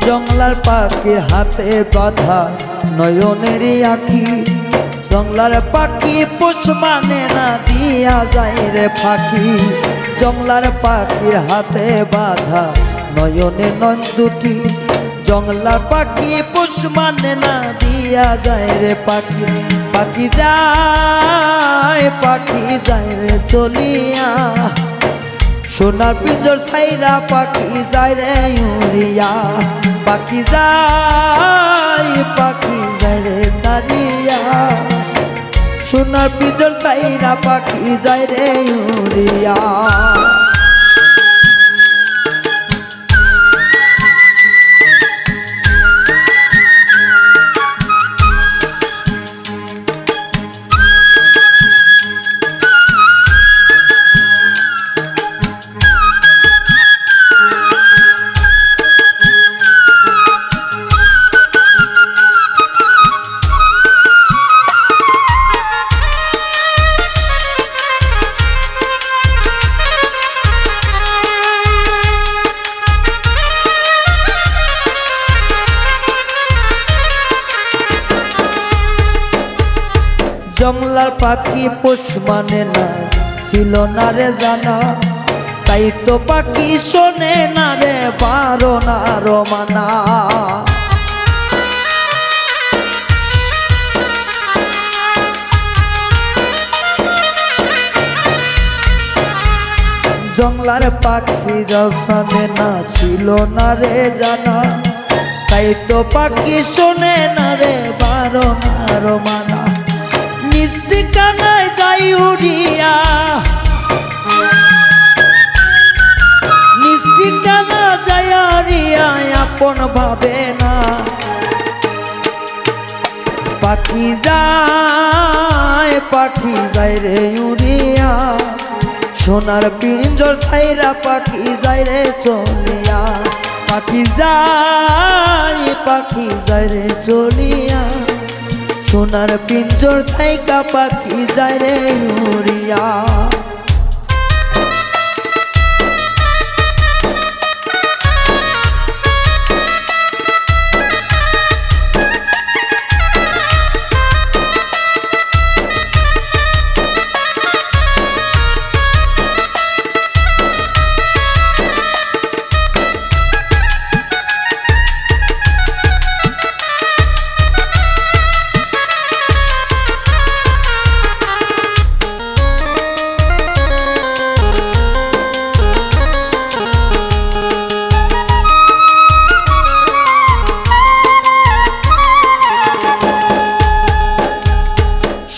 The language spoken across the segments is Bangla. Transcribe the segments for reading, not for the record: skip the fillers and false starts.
জংলার পাখির হাতে বাঁধা নয়নের আখি, জংলার পাখি পোষ মানে না দিয়া যায় রে ফাঁকি। জংলার পাখির হাতে বাঁধা নয়নে নয়ন দুটি, জংলার পাখি পোষ মানে না দিয়া যায় রে পাখি। পাখি যায় রে চলিয়া, সোনার পিঞ্জর ছাইরা পাখি যায় রে উড়িয়া। পাখি যায় রে ছাড়িয়া, সোনার পিঞ্জর ছাইরা পাখি যায় রে উড়িয়া। জংলার পাখি পোষ মানে না ছিল না রে জানা, তাই তো পাখি শোনে না রে বারণার মানা। জংলার পাখি মানে না ছিল না রে জানা, তাই তো পাখি শোনে না রে বারণার মানা। নিজ ঠিকানায় যাই উড়িয়া, নিজ ঠিকানা যাই উড়িয়া, আপন ভাবে না। পাখি যায় রে উড়িয়া, সোনার পিঞ্জর ছাইরা পাখি যায় রে চলিয়া। পাখি যায় রে চলিয়া, সোনার পিঞ্জর থাইকা পাখি যায় রে উড়িয়া।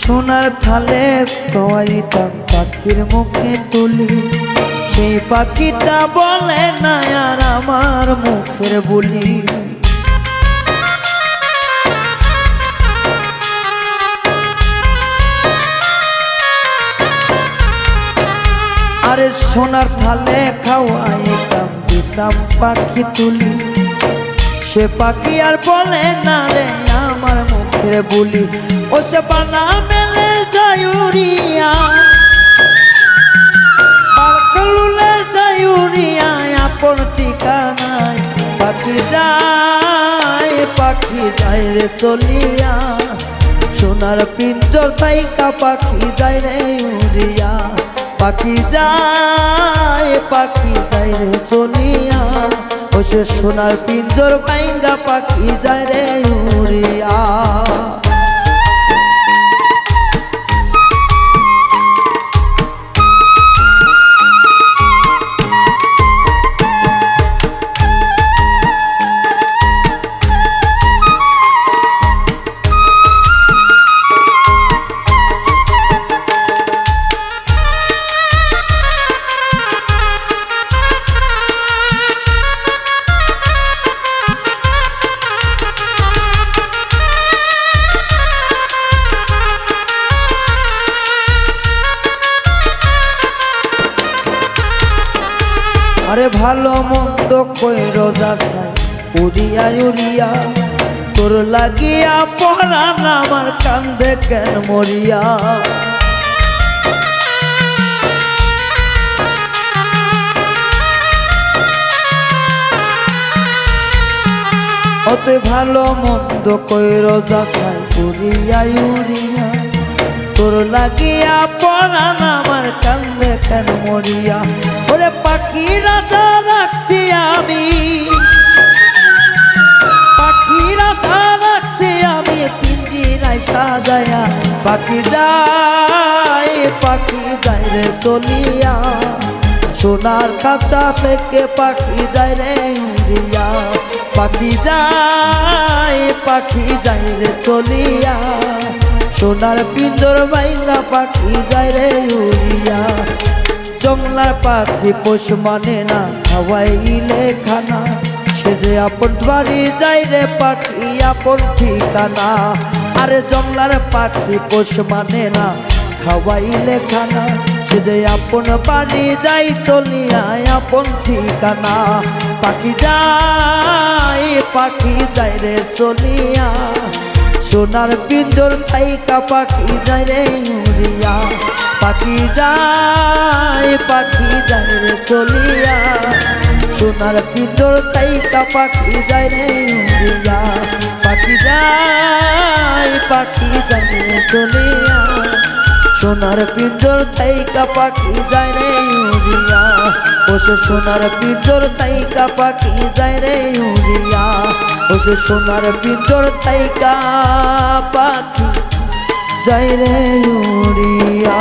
সোনার থালে খাওয়াইতাম পাখির মুখে তুলি, সেই পাখিটা বলে না আর আমার মুখের বুলি। আরে সোনার থালে খাওয়াইতাম দিতাম পাখি তুলি, সে পাখি আর বলে না রে আমার মুখের বুলি। ও সে বানা মেলে যায় উড়িয়া, পালকলুলে যায় উড়িয়া, আপন ঠিকানায় পাখি যায় রে চলিয়া। সোনার পিঞ্জর থাইকা পাখি যায় রে উড়িয়া। পাখি যায় রে চলিয়া, ও সে সোনার পিঞ্জর ভাইঙ্গা পাখি যায় রে উড়িয়া। আরে ভালো মন্দ কইরো যাচাই উড়িয়া উড়িয়া, তোর লাগিয়া পরাণ আমার কান্দে কেন মরিয়া। অতই ভালো মন্দ কইর যাচাই করিয়া ইউরিয়া তোর লাগিয়া পরাণ আমার কান্দে কেন মরিয়া ওরে পাখি রাজা রাখছি আমি পাখি রাজা রাখছি আমি পিঞ্জিরায় সাজায়া পাখি যায় রে চলিয়া সোনার খাঁচা থেকে পাখি যায় রে উড়িয়া পাখি যায় রে চলিয়া সোনার পিঞ্জর বাইঙ্গা পাখি যায় রে উড়িয়া জংলার পাখি পোষ মানে না খাওয়াইলে খানা সে যে আপন বাড়ি যায় রে পাখি আপন ঠিকানা আরে জংলার পাখি পোষ মানে না খাওয়াইলে খানা সে যে আপন বাড়ি যাই চলিয়া আপন ঠিকানা পাখি যায় রে চলিয়া সোনার পিঞ্জর থাইকা পাখি যায় রে উড়িয়া পাখি যায় রে চলিয়া সোনার পিঞ্জর থাইকা পাখি যায় রে উড়িয়া পাখি যায় রে চলিয়া সোনার পিঞ্জর থাইকা পাখি যায় রে উড়িয়া ওসে সোনার পিঞ্জর থাইকা পাখি যায় রে উড়িয়া ওসে সোনার পিঞ্জর থাইকা পাখি যায় রে উড়িয়া।